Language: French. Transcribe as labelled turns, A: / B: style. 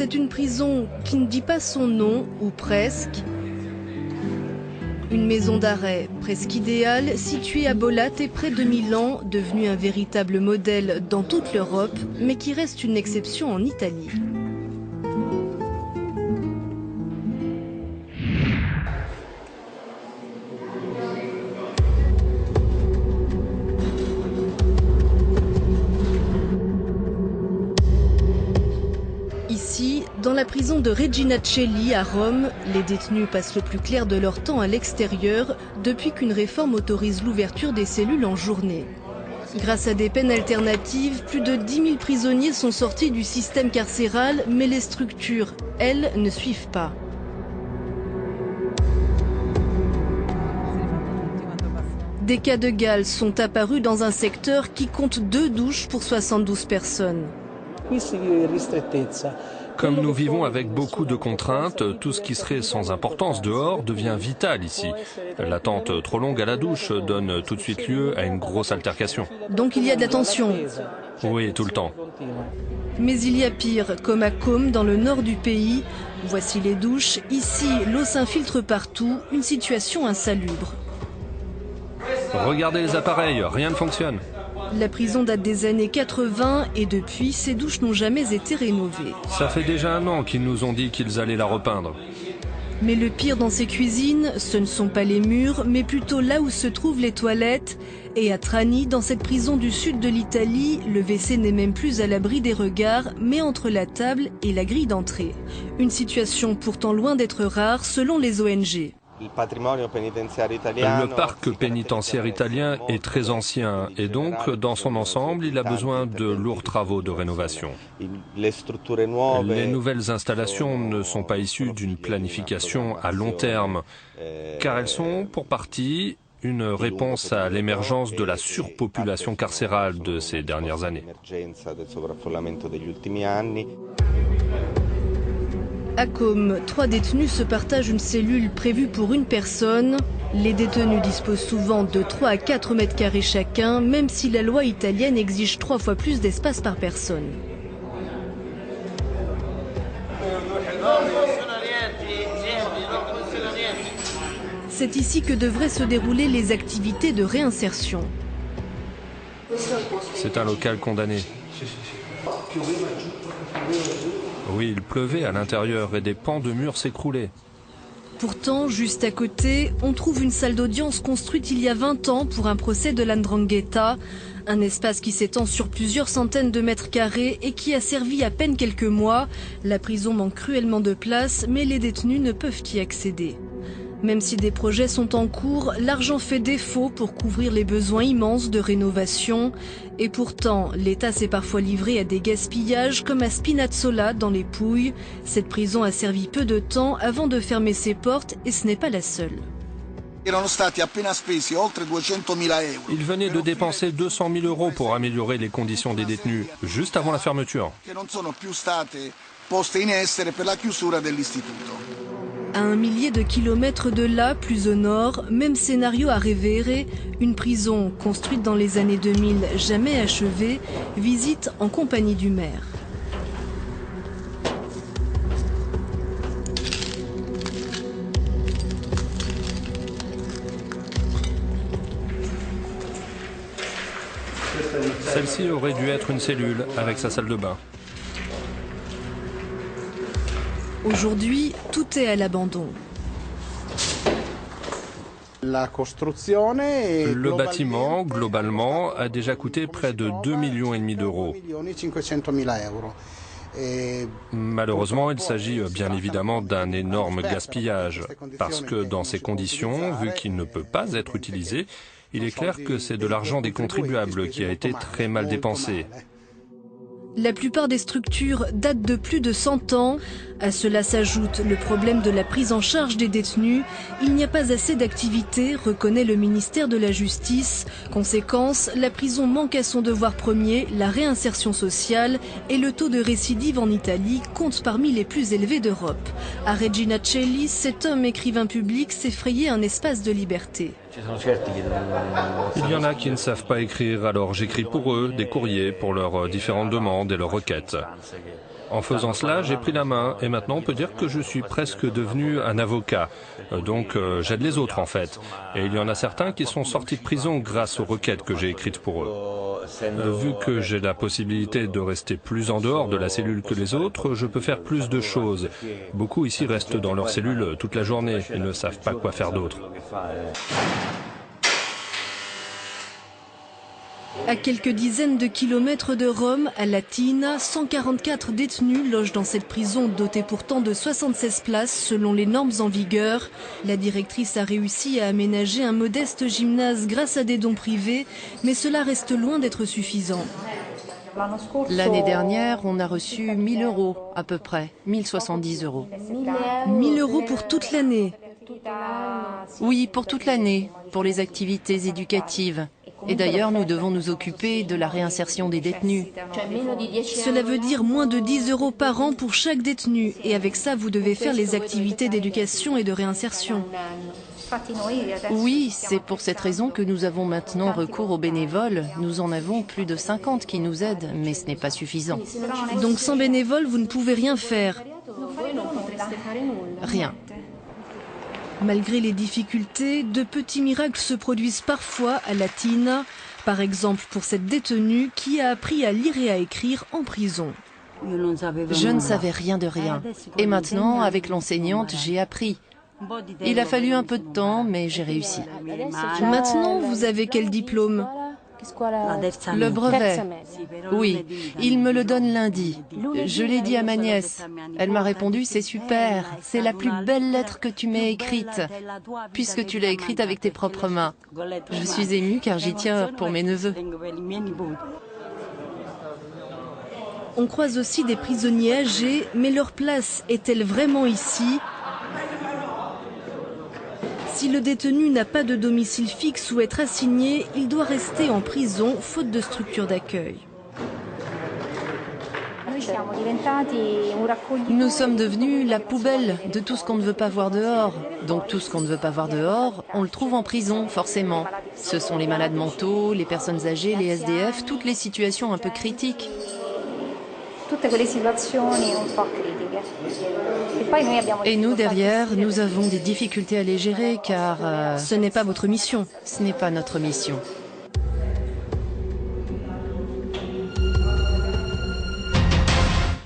A: C'est une prison qui ne dit pas son nom, ou presque. Une maison d'arrêt presque idéale, située à Bolat et près de Milan, devenue un véritable modèle dans toute l'Europe, mais qui reste une exception en Italie. Ici, dans la prison de Regina Coeli à Rome, les détenus passent le plus clair de leur temps à l'extérieur depuis qu'une réforme autorise l'ouverture des cellules en journée. Grâce à des peines alternatives, plus de 10 000 prisonniers sont sortis du système carcéral, mais les structures, elles, ne suivent pas. Des cas de gale sont apparus dans un secteur qui compte 2 douches pour 72 personnes.
B: Comme nous vivons avec beaucoup de contraintes, tout ce qui serait sans importance dehors devient vital ici. L'attente trop longue à la douche donne tout de suite lieu à une grosse altercation.
A: Donc il y a de la tension.
B: Oui, tout le temps.
A: Mais il y a pire, comme à Côme, dans le nord du pays. Voici les douches. Ici, l'eau s'infiltre partout, une situation insalubre.
B: Regardez les appareils, rien ne fonctionne.
A: La prison date des années 80 et depuis, ces douches n'ont jamais été rénovées.
B: Ça fait déjà 1 an qu'ils nous ont dit qu'ils allaient la repeindre.
A: Mais le pire dans ces cuisines, ce ne sont pas les murs, mais plutôt là où se trouvent les toilettes. Et à Trani, dans cette prison du sud de l'Italie, le WC n'est même plus à l'abri des regards, mais entre la table et la grille d'entrée. Une situation pourtant loin d'être rare selon les ONG.
B: Le parc pénitentiaire italien est très ancien et donc, dans son ensemble, il a besoin de lourds travaux de rénovation. Les nouvelles installations ne sont pas issues d'une planification à long terme, car elles sont, pour partie, une réponse à l'émergence de la surpopulation carcérale de ces dernières années.
A: À Côme, 3 détenus se partagent une cellule prévue pour une personne. Les détenus disposent souvent de 3 à 4 mètres carrés chacun, même si la loi italienne exige 3 fois plus d'espace par personne. C'est ici que devraient se dérouler les activités de réinsertion.
B: C'est un local condamné. Oui, il pleuvait à l'intérieur et des pans de murs s'écroulaient.
A: Pourtant, juste à côté, on trouve une salle d'audience construite il y a 20 ans pour un procès de l''ndrangheta. Un espace qui s'étend sur plusieurs centaines de mètres carrés et qui a servi à peine quelques mois. La prison manque cruellement de place, mais les détenus ne peuvent y accéder. Même si des projets sont en cours, l'argent fait défaut pour couvrir les besoins immenses de rénovation. Et pourtant, l'État s'est parfois livré à des gaspillages comme à Spinazzola dans les Pouilles. Cette prison a servi peu de temps avant de fermer ses portes et ce n'est pas la seule.
B: Il venait de dépenser 200 000 € pour améliorer les conditions des détenus, juste avant la fermeture.
A: À 1 millier de kilomètres de là, plus au nord, même scénario à Revere, une prison construite dans les années 2000, jamais achevée, visite en compagnie du maire.
B: Celle-ci aurait dû être une cellule avec sa salle de bain.
A: Aujourd'hui, tout est à l'abandon.
B: Le bâtiment, globalement, a déjà coûté près de 2,5 millions d'euros. Malheureusement, il s'agit bien évidemment d'un énorme gaspillage, parce que dans ces conditions, vu qu'il ne peut pas être utilisé, il est clair que c'est de l'argent des contribuables qui a été très mal dépensé.
A: La plupart des structures datent de plus de 100 ans. À cela s'ajoute le problème de la prise en charge des détenus. Il n'y a pas assez d'activité, reconnaît le ministère de la Justice. Conséquence, la prison manque à son devoir premier, la réinsertion sociale, et le taux de récidive en Italie compte parmi les plus élevés d'Europe. À Regina Coeli, cet homme écrivain public s'est frayé un espace de liberté.
B: Il y en a qui ne savent pas écrire, alors j'écris pour eux des courriers pour leurs différentes demandes et leurs requêtes. En faisant cela, j'ai pris la main et maintenant on peut dire que je suis presque devenu un avocat. Donc j'aide les autres en fait. Et il y en a certains qui sont sortis de prison grâce aux requêtes que j'ai écrites pour eux. Vu que j'ai la possibilité de rester plus en dehors de la cellule que les autres, je peux faire plus de choses. Beaucoup ici restent dans leur cellule toute la journée et ne savent pas quoi faire d'autre.
A: À quelques dizaines de kilomètres de Rome, à Latina, 144 détenus logent dans cette prison dotée pourtant de 76 places selon les normes en vigueur. La directrice a réussi à aménager un modeste gymnase grâce à des dons privés, mais cela reste loin d'être suffisant.
C: L'année dernière, on a reçu 1 000 euros à peu près, 1 070 euros.
A: 1 000 euros pour toute l'année?
C: Oui, pour toute l'année, pour les activités éducatives. Et d'ailleurs, nous devons nous occuper de la réinsertion des détenus.
A: Cela veut dire moins de 10 euros par an pour chaque détenu. Et avec ça, vous devez faire les activités d'éducation et de réinsertion.
C: Oui, c'est pour cette raison que nous avons maintenant recours aux bénévoles. Nous en avons plus de 50 qui nous aident, mais ce n'est pas suffisant.
A: Donc sans bénévoles, vous ne pouvez rien faire?
C: Rien.
A: Malgré les difficultés, de petits miracles se produisent parfois à Latina. Par exemple pour cette détenue qui a appris à lire et à écrire en prison.
C: Je ne savais rien de rien. Et maintenant, avec l'enseignante, j'ai appris. Il a fallu un peu de temps, mais j'ai réussi.
A: Maintenant, vous avez quel diplôme?
C: Le brevet. Oui, il me le donne lundi. Je l'ai dit à ma nièce. Elle m'a répondu, c'est super, c'est la plus belle lettre que tu m'aies écrite, puisque tu l'as écrite avec tes propres mains. Je suis émue car j'y tiens pour mes neveux.
A: On croise aussi des prisonniers âgés, mais leur place est-elle vraiment ici? Si le détenu n'a pas de domicile fixe ou être assigné, il doit rester en prison, faute de structure d'accueil.
C: Nous sommes devenus la poubelle de tout ce qu'on ne veut pas voir dehors. Donc tout ce qu'on ne veut pas voir dehors, on le trouve en prison, forcément. Ce sont les malades mentaux, les personnes âgées, les SDF, toutes les situations un peu critiques. Et nous, derrière, nous avons des difficultés à les gérer car
A: ce n'est pas votre mission.
C: Ce n'est pas notre mission.